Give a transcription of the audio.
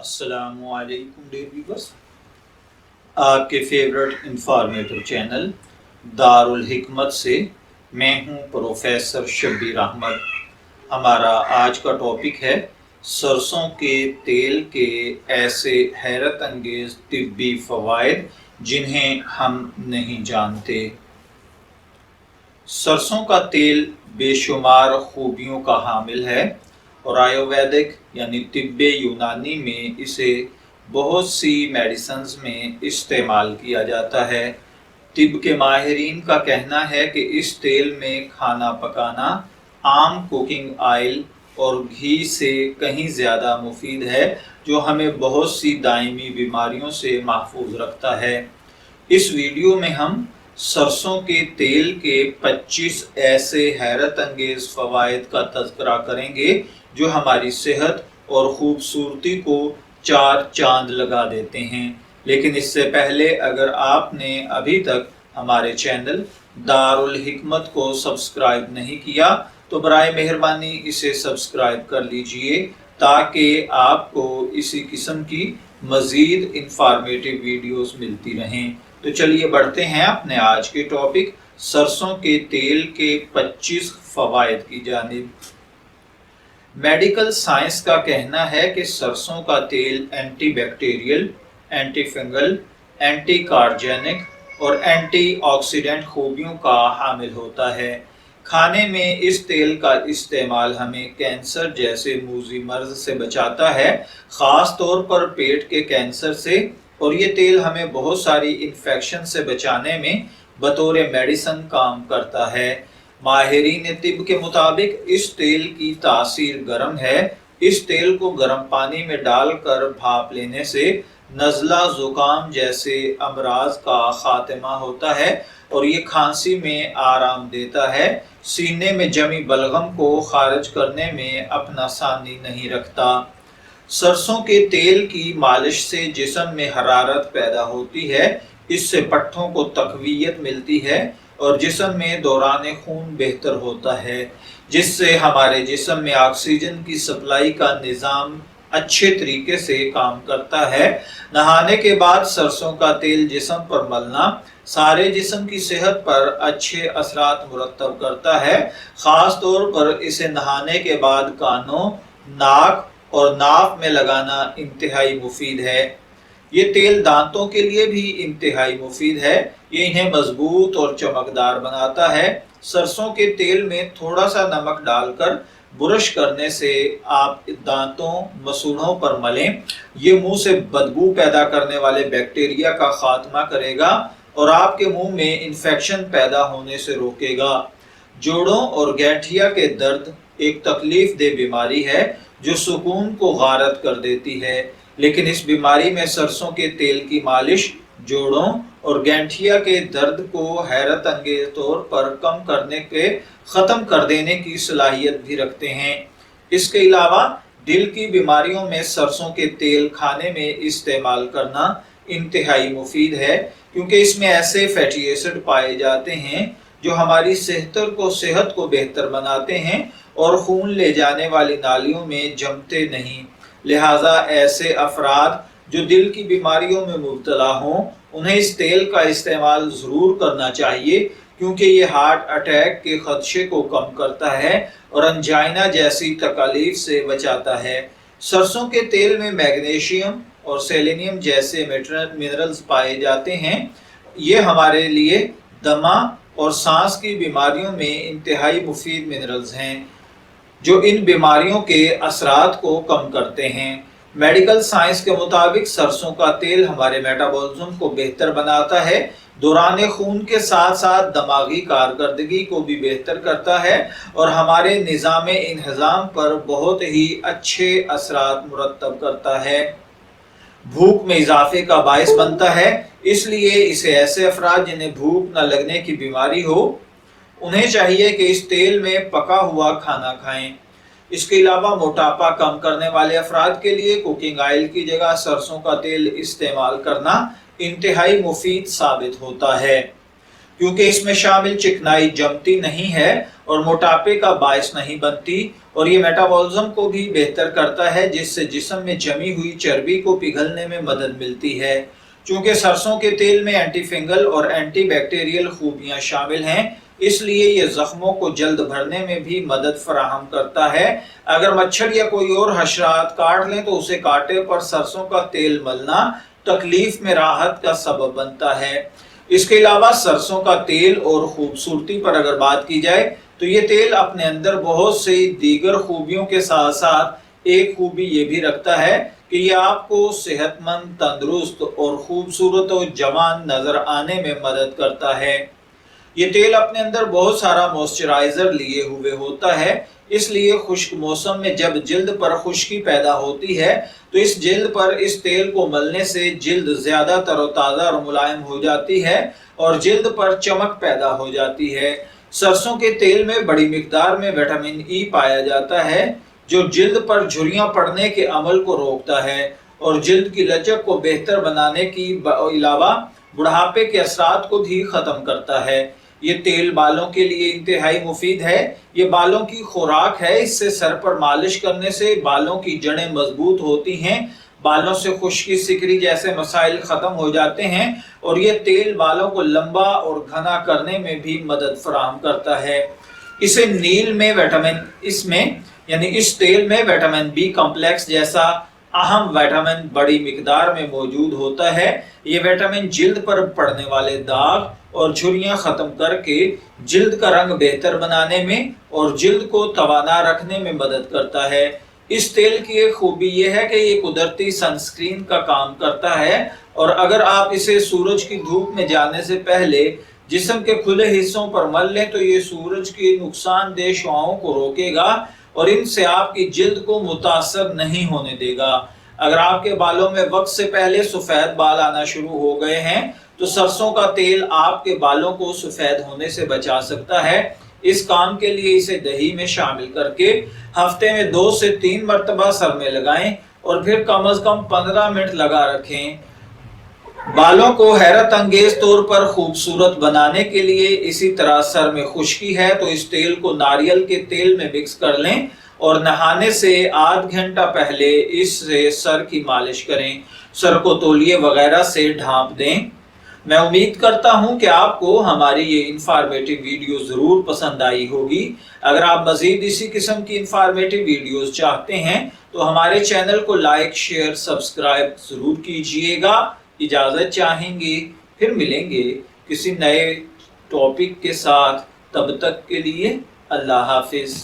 अस्सलामु अलैकुम dear viewers, आपके फेवरेट इंफॉर्मेटिव चैनल दारुल हिकमत से मैं हूं प्रोफेसर शब्बीर अहमद। हमारा आज का टॉपिक है सरसों के तेल के ऐसे हैरत अंगेज तिब्बी फ़वाइद जिन्हें हम नहीं जानते। सरसों का तेल बेशुमार खूबियों का हामिल है और आयुर्वेदिक यानी तिब्बे यूनानी में इसे बहुत सी मेडिसिन्स में इस्तेमाल किया जाता है। तिब के माहिरीन का कहना है कि इस तेल में खाना पकाना आम कुकिंग ऑयल और घी से कहीं ज़्यादा मुफीद है, जो हमें बहुत सी दायमी बीमारियों से महफूज रखता है। इस वीडियो में हम सरसों के तेल के 25 ऐसे हैरत अंगेज फ़वाइद का तज़किरा करेंगे जो हमारी सेहत और ख़ूबसूरती को चार चांद लगा देते हैं। लेकिन इससे पहले अगर आपने अभी तक हमारे चैनल दारुल हिकमत को सब्सक्राइब नहीं किया तो बराए मेहरबानी इसे सब्सक्राइब कर लीजिए ताकि आपको इसी किस्म की मज़ीद इंफॉर्मेटिव वीडियोस मिलती रहें। तो चलिए बढ़ते हैं अपने आज के टॉपिक सरसों के तेल के 25 फ़वाइद की जानिब। मेडिकल साइंस का कहना है कि सरसों का तेल antibacterial, antifungal, anticarcinogenic और एंटी ऑक्सीडेंट खूबियों का हामिल होता है। खाने में इस तेल का इस्तेमाल हमें कैंसर जैसे मूजी मर्ज से बचाता है, ख़ास तौर पर पेट के कैंसर से, और ये तेल हमें बहुत सारी इन्फेक्शन से बचाने में बतौर मेडिसन काम करता है। माहिरीन तिब के मुताबिक इस तेल की तासीर गर्म है। इस तेल को गर्म पानी में डालकर भाप लेने से नज़ला ज़ुकाम जैसे अमराज का खात्मा होता है और ये खांसी में आराम देता है। सीने में जमी बलगम को खारिज करने में अपना सानी नहीं रखता। सरसों के तेल की मालिश से जिस्म में हरारत पैदा होती है, इससे पट्ठों को तक़वियत मिलती है और जिस्म में दौरान खून बेहतर होता है, जिससे हमारे जिस्म में ऑक्सीजन की सप्लाई का निज़ाम अच्छे तरीके से काम करता है। नहाने के बाद सरसों का तेल जिस्म पर मलना सारे जिस्म की सेहत पर अच्छे असरात मुरत्तब करता है। ख़ास तौर पर इसे नहाने के बाद कानों, नाक और नाक में लगाना इंतहाई मुफीद है। ये तेल दांतों के लिए भी इंतहाई मुफीद है, ये इन्हें मजबूत और चमकदार बनाता है। सरसों के तेल में थोड़ा सा नमक डालकर ब्रश करने से आप दांतों, मसूड़ों पर मलें। ये मुंह से बदबू पैदा करने वाले बैक्टीरिया का खात्मा करेगा और आपके मुंह में इन्फेक्शन पैदा होने से रोकेगा। जोड़ों और गठिया के दर्द एक तकलीफ दे बीमारी है जो सुकून को गारत कर देती है, लेकिन इस बीमारी में सरसों के तेल की मालिश जोड़ों और गठिया के दर्द को हैरत अंगेज तौर पर कम करने के ख़त्म कर देने की सलाहियत भी रखते हैं। इसके अलावा दिल की बीमारियों में सरसों के तेल खाने में इस्तेमाल करना इंतहाई मुफीद है, क्योंकि इसमें ऐसे फैटी एसिड पाए जाते हैं जो हमारी सेहत को बेहतर बनाते हैं और खून ले जाने वाली नालियों में जमते नहीं। लिहाजा ऐसे अफराद जो दिल की बीमारियों में मुब्तला हों उन्हें इस तेल का इस्तेमाल ज़रूर करना चाहिए, क्योंकि ये हार्ट अटैक के खदशे को कम करता है और अंजाइना जैसी तकलीफ से बचाता है। सरसों के तेल में मैग्नीशियम और सेलेनियम जैसे मिनरल्स पाए जाते हैं। ये हमारे लिए दमा और सांस की बीमारियों में इंतहाई मुफीद मिनरल्स हैं जो इन बीमारियों के असरात को कम करते हैं। मेडिकल साइंस के मुताबिक सरसों का तेल हमारे मेटाबॉलिज्म को बेहतर बनाता है, दौरान खून के साथ साथ दिमागी कारकर्दगी को भी बेहतर करता है और हमारे निज़ाम इंहज़ाम पर बहुत ही अच्छे असरात मुरत्तब करता है। भूख में इजाफे का बायस बनता है, इसलिए इसे ऐसे अफराद जिन्हें भूख न लगने की बीमारी हो उन्हें चाहिए कि इस तेल में पका हुआ खाना खाएं। इसके अलावा मोटापा कम करने वाले अफराद के लिए कुकिंग ऑयल की जगह सरसों का तेल इस्तेमाल करना इंतहाई मुफीद साबित होता है। क्योंकि इसमें शामिल चिकनाई जमती नहीं है और मोटापे का बायस नहीं बनती, और ये मेटाबॉलिज्म को भी बेहतर करता है, जिससे जिस्म में जमी हुई चर्बी को पिघलने में मदद मिलती है। चूंकि सरसों के तेल में एंटी फंगल और एंटी बैक्टीरियल खूबियां शामिल हैं, इसलिए ये जख्मों को जल्द भरने में भी मदद फराहम करता है। अगर मच्छर या कोई और हशरात काट लें तो उसे काटे पर सरसों का तेल मलना तकलीफ में राहत का सबब बनता है। इसके अलावा सरसों का तेल और खूबसूरती पर अगर बात की जाए तो ये तेल अपने अंदर बहुत सी दीगर खूबियों के साथ साथ एक खूबी ये भी रखता है कि ये आपको सेहतमंद, तंदुरुस्त और खूबसूरत और जवान नजर आने में मदद करता है। ये तेल अपने अंदर बहुत सारा मॉइस्चराइजर लिए हुए होता है, इसलिए खुश्क मौसम में जब जिल्द पर खुश्की पैदा होती है तो इस जिल्द पर इस तेल को मलने से जिल्द ज्यादा तरोताज़ा और मुलायम हो जाती है और जिल्द पर चमक पैदा हो जाती है। सरसों के तेल में बड़ी मिकदार में विटामिन ई पाया जाता है, जो जिल्द पर झुर्रियां पड़ने के अमल को रोकता है और जिल्द की लचक को बेहतर बनाने के अलावा बुढ़ापे के असरात को भी खत्म करता है। ये तेल बालों के लिए इंतहाई मुफीद है। ये बालों की खुराक है। इससे सर पर मालिश करने से बालों की जड़ें मजबूत होती हैं, बालों से खुश्की, सिकरी जैसे मसाइल खत्म हो जाते हैं और ये तेल बालों को लंबा और घना करने में भी मदद फराहम करता है। इस तेल में विटामिन बी कॉम्प्लेक्स जैसा अहम विटामिन बड़ी मिकदार में मौजूद होता है। ये विटामिन जिल्द पर पड़ने वाले दाग और झुर्रियां खत्म करके जिल्द का रंग बेहतर बनाने में और जिल्द को तवाना रखने में मदद करता है। इस तेल की एक खूबी यह है कि ये कुदरती सनस्क्रीन का काम करता है और अगर आप इसे सूरज की धूप में जाने से पहले जिस्म के खुले हिस्सों पर मल लें तो ये सूरज की नुकसानदेह शुआओं को रोकेगा और इनसे आपकी जिल्द को मुतासर नहीं होने देगा। अगर आपके बालों में वक्त से पहले सफेद बाल आना शुरू हो गए हैं तो सरसों का तेल आपके बालों को सफेद होने से बचा सकता है। इस काम के लिए इसे दही में शामिल करके हफ्ते में 2 से 3 मरतबा सर में लगाएं और फिर कम से कम 15 मिनट लगा रखें। बालों को हैरत अंगेज तौर पर खूबसूरत बनाने के लिए इसी तरह सर में खुश्की है तो इस तेल को नारियल के तेल में मिक्स कर लें और नहाने से आध घंटा पहले इससे सर की मालिश करें। सर को तौलिए वगैरह से ढांप दें। मैं उम्मीद करता हूं कि आपको हमारी ये इंफॉर्मेटिव वीडियो जरूर पसंद आई होगी। अगर आप मजीद इसी किस्म की इंफॉर्मेटिव वीडियोस चाहते हैं तो हमारे चैनल को लाइक, शेयर, सब्सक्राइब जरूर कीजिएगा। इजाजत चाहेंगे, फिर मिलेंगे किसी नए टॉपिक के साथ। तब तक के लिए अल्लाह हाफिज।